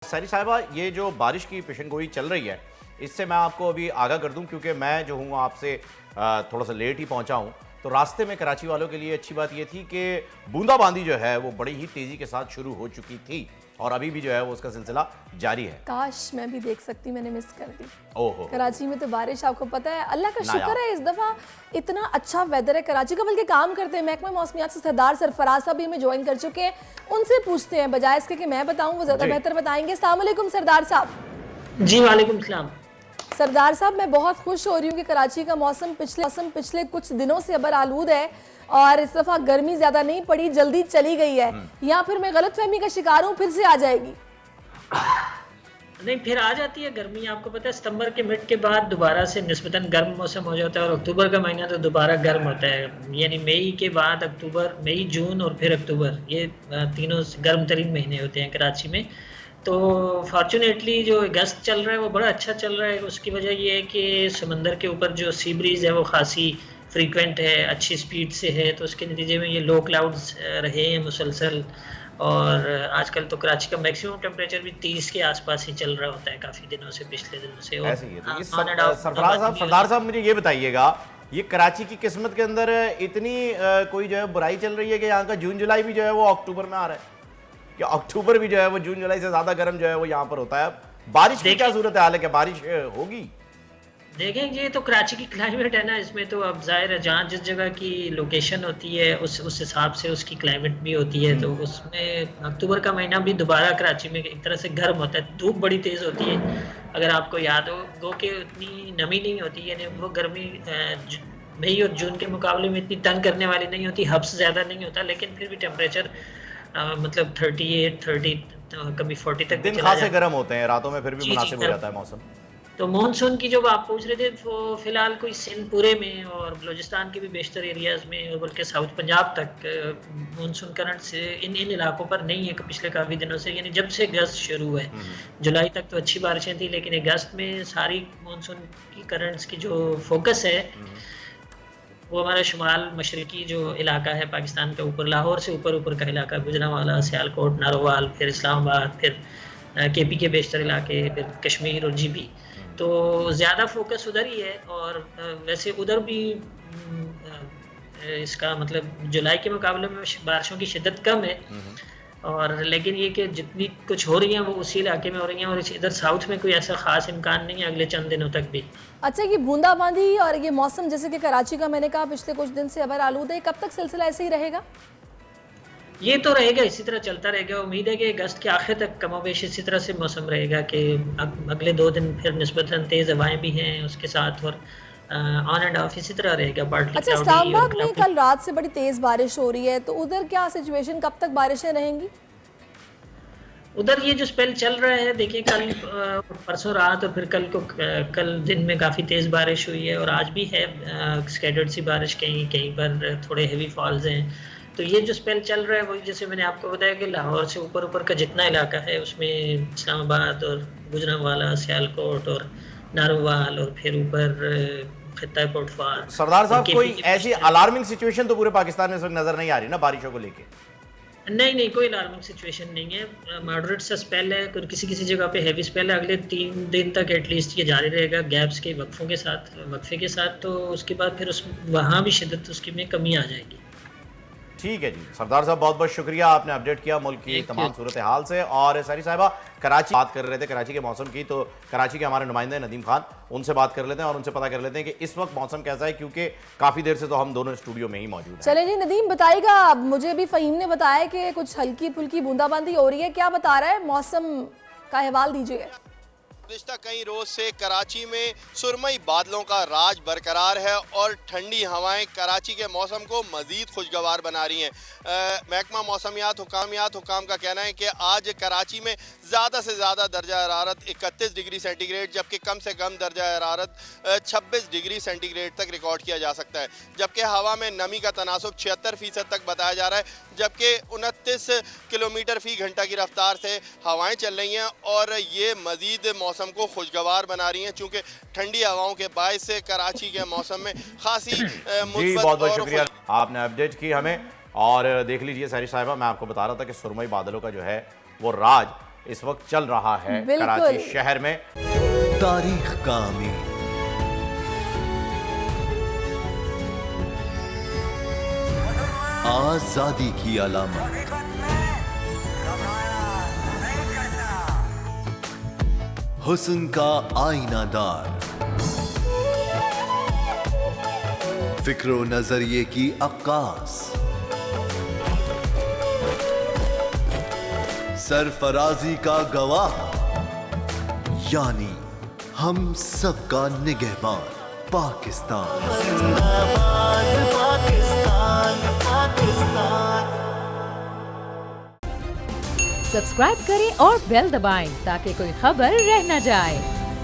सारी साहिबा, ये जो बारिश की पेशेंगोई चल रही है, इससे मैं आपको अभी आगाह कर दूं, क्योंकि मैं जो हूँ आपसे थोड़ा सा लेट ही पहुंचा हूं। तो रास्ते में कराची वालों के लिए अच्छी बात ये थी कि बूंदाबांदी जो है वो बड़ी ही तेज़ी के साथ शुरू हो चुकी थी और अभी भी जो है वो उसका सिलसिला जारी है। काश मैं भी देख सकती, मैंने मिस कर दी। ओहो, कराची में तो बारिश, आपको पता है, अल्लाह का ना शुक्र यार। है इस दफ़ा इतना अच्छा वेदर है कराची का। बल्कि काम करते हैं महकमा मौसमियात से सरदार सरफराज साहब भी हमें ज्वाइन कर चुके हैं, उनसे पूछते हैं बजाय इसके कि मैं बताऊं, वो ज़्यादा जी। बेहतर बताएंगे। अस्सलाम वालेकुम सरदार साहब। जी वालेकुम सलाम। सरदार साहब, मैं बहुत खुश हो रही हूँ कि कराची का मौसम पिछले कुछ दिनों से अबर आलूद है और इस दफ़ा गर्मी ज़्यादा नहीं पड़ी, जल्दी चली गई है। या फिर मैं गलतफहमी का शिकार हूँ, फिर से आ जाएगी? नहीं, फिर आ जाती है गर्मी। आपको पता है सितंबर के मिड के बाद दोबारा से निस्बतन गर्म मौसम हो जाता है और अक्टूबर का महीना तो दोबारा गर्म होता है। यानी मई के बाद अक्टूबर, मई जून और फिर अक्टूबर, ये तीनों गर्म तरीन महीने होते हैं कराची में। तो फॉर्चुनेटली जो अगस्त चल रहा है वो बड़ा अच्छा चल रहा है। उसकी वजह ये है कि समंदर के ऊपर जो सी ब्रीज़ है वो खासी फ्रीक्वेंट है, अच्छी स्पीड से है, तो उसके नतीजे में ये लो क्लाउड्स रहे हैं मुसलसल। और आजकल तो कराची का मैक्सिमम टेम्परेचर भी 30 के आसपास ही चल रहा होता है काफ़ी दिनों से, पिछले दिनों से। ऐसे ही है। तो ये सरदार साहब मुझे ये बताइएगा, ये कराची की किस्मत के अंदर इतनी कोई जो है बुराई चल रही है कि यहाँ का जून जुलाई भी जो है वो अक्टूबर में आ रहा है, कि अक्टूबर भी जो है वो जून जुलाई से ज़्यादा गर्म जो है वो यहाँ पर होता है। बारिश की क्या सूरत हाल है, क्या बारिश होगी? देखें, ये तो कराची की क्लाइमेट है ना, इसमें तो अब जाहिर है जहाँ जिस जगह की लोकेशन होती है उस हिसाब से उसकी क्लाइमेट भी होती है। तो उसमें अक्टूबर का महीना भी दोबारा कराची में एक तरह से गर्म होता है, धूप बड़ी तेज़ होती है। अगर आपको याद हो, गो के उतनी नमी नहीं होती, यानी वो गर्मी मई और जून के मुकाबले में इतनी तंग करने वाली नहीं होती, हब्स ज़्यादा नहीं होता, लेकिन फिर भी टेम्परेचर मतलब 38, 30, कभी 40 तक भी दिन चला खासे जाता है। गर्म होते हैं, रातों में फिर भी जी, मुनासिब हो जाता है मौसम। तो मानसून की जो आप पूछ रहे थे, वो फिलहाल कोई सिंध पूरे में और बलूचिस्तान के भी बेशतर एरियाज़ में और बल्कि साउथ पंजाब तक मानसून करंट से इन इलाकों पर नहीं है कि पिछले काफ़ी दिनों से, यानी जब से अगस्त शुरू हुआ है। जुलाई तक तो अच्छी बारिशें थी, लेकिन अगस्त में सारी मानसून की करंट्स की जो फोकस है वो हमारा शुमाल मशरकी जो इलाका है पाकिस्तान का, ऊपर लाहौर से ऊपर का इलाका, गुजरांवाला, सियालकोट, नारोवाल, फिर इस्लामाबाद, फिर केपी के बेशतर इलाके, फिर कश्मीर और जीबी। तो ज़्यादा फोकस उधर ही है। और वैसे उधर भी इसका मतलब जुलाई के मुकाबले में बारिशों की शिद्दत कम है, और लेकिन ये कि जितनी कुछ हो रही हैं वो उसी इलाके में हो रही हैं, और इधर साउथ में कोई ऐसा ख़ास इम्कान नहीं है अगले चंद दिनों तक भी। अच्छा, ये बूंदाबांदी और ये मौसम जैसे कि कराची का मैंने कहा पिछले कुछ दिन से अबर आलूद है, कब तक सिलसिला ऐसे ही रहेगा? ये तो रहेगा, इसी तरह चलता रहेगा। उम्मीद है कि अगस्त के आखिर तक कमोबेश इसी तरह से मौसम रहेगा कि अगले 2 दिन फिर निस्बतन तेज़ हवाएं भी हैं उसके साथ, और ऑन एंड ऑफ इसी तरह रहेगा, पार्टली अच्छा, क्लाउडी और इस्लामाबाद में क्लाउडी। कल रात से बड़ी तेज़ बारिश हो रही है, तो उधर क्या सिचुएशन, कब तक बारिशें रहेंगी? उधर ये जो स्पेल चल रहा है, देखिए कल परसों रात और फिर कल दिन में काफ़ी तेज़ बारिश हुई है, और आज भी है स्कैटर्ड सी बारिश, कहीं कहीं पर थोड़े हेवी फॉल्स हैं। तो ये जो स्पेल चल रहा है वही, जैसे मैंने आपको बताया कि लाहौर से ऊपर का जितना इलाका है उसमें इस्लामाबाद और गुजरांवाला, सियालकोट और नारोवाल, और फिर ऊपर खित्ता पटवार सरदार और साहब, कोई ऐसी अलार्मिंग सिचुएशन तो पूरे पाकिस्तान में इस वक्त नजर नहीं आ रही ना बारिशों को लेके? नहीं, कोई अलार्मिंग सिचुएशन नहीं है। मॉडरेट सा स्पेल है, किसी जगह पे हैवी स्पेल है। अगले 3 दिन तक एटलीस्ट ये जारी रहेगा, गैप्स के वक्फे के साथ। तो उसके बाद फिर वहाँ भी शिद्दत उसकी में कमी आ जाएगी। ठीक है जी सरदार साहब, बहुत बहुत शुक्रिया, आपने अपडेट किया मुल्क की तमाम सूरत हाल से। और सारी साहिबा, कराची बात कर रहे थे कराची के मौसम की, तो कराची के हमारे नुमाइंदे नदीम खान, उनसे बात कर लेते हैं और उनसे पता कर लेते हैं कि इस वक्त मौसम कैसा है, क्योंकि काफ़ी देर से तो हम दोनों स्टूडियो में ही मौजूद हैं। चले जी, नदीम बताइएगा। मुझे भी फ़हीम ने बताया कि कुछ हल्की फुल्की बूंदाबांदी हो रही है, क्या बता रहा है मौसम का अहवाल दीजिए। गुज़िश्ता कई रोज से कराची में सुरमई बादलों का राज बरकरार है और ठंडी हवाएं कराची के मौसम को मज़ीद खुशगवार बना रही हैं। महकमा मौसमियात हुकाम का कहना है कि आज कराची में ज़्यादा से ज़्यादा दर्जा हरारत 31 डिग्री सेंटीग्रेड, जबकि कम से कम दर्जा हरारत 26 डिग्री सेंटीग्रेड तक रिकॉर्ड किया जा सकता है। जबकि हवा में नमी का तनासुब 76% तक बताया जा रहा है, जबकि 29 किलोमीटर फ़ी घंटा की रफ्तार से हवाएं चल रही हैं और ये मज़ीद मौसम को खुशगवार बना रही हैं, चूँकि ठंडी हवाओं के बायस से कराची के मौसम में खासी जी बहुत बहुत शुक्रिया, आपने अपडेट की हमें। और देख लीजिए सारी साहिबा, मैं आपको बता रहा था कि सुरमई बादलों का जो है वो राज इस वक्त चल रहा है बिल्कुल। कराची शहर में। तारीख का अमीर, आजादी की अलामत, हुस्न का आईनादार, फिक्रो नजरिए की अक्कास, सरफराजी का गवाह, यानी हम सबका निगहबान पाकिस्तान। सब्सक्राइब करें और बेल दबाएं ताकि कोई खबर रह न जाए।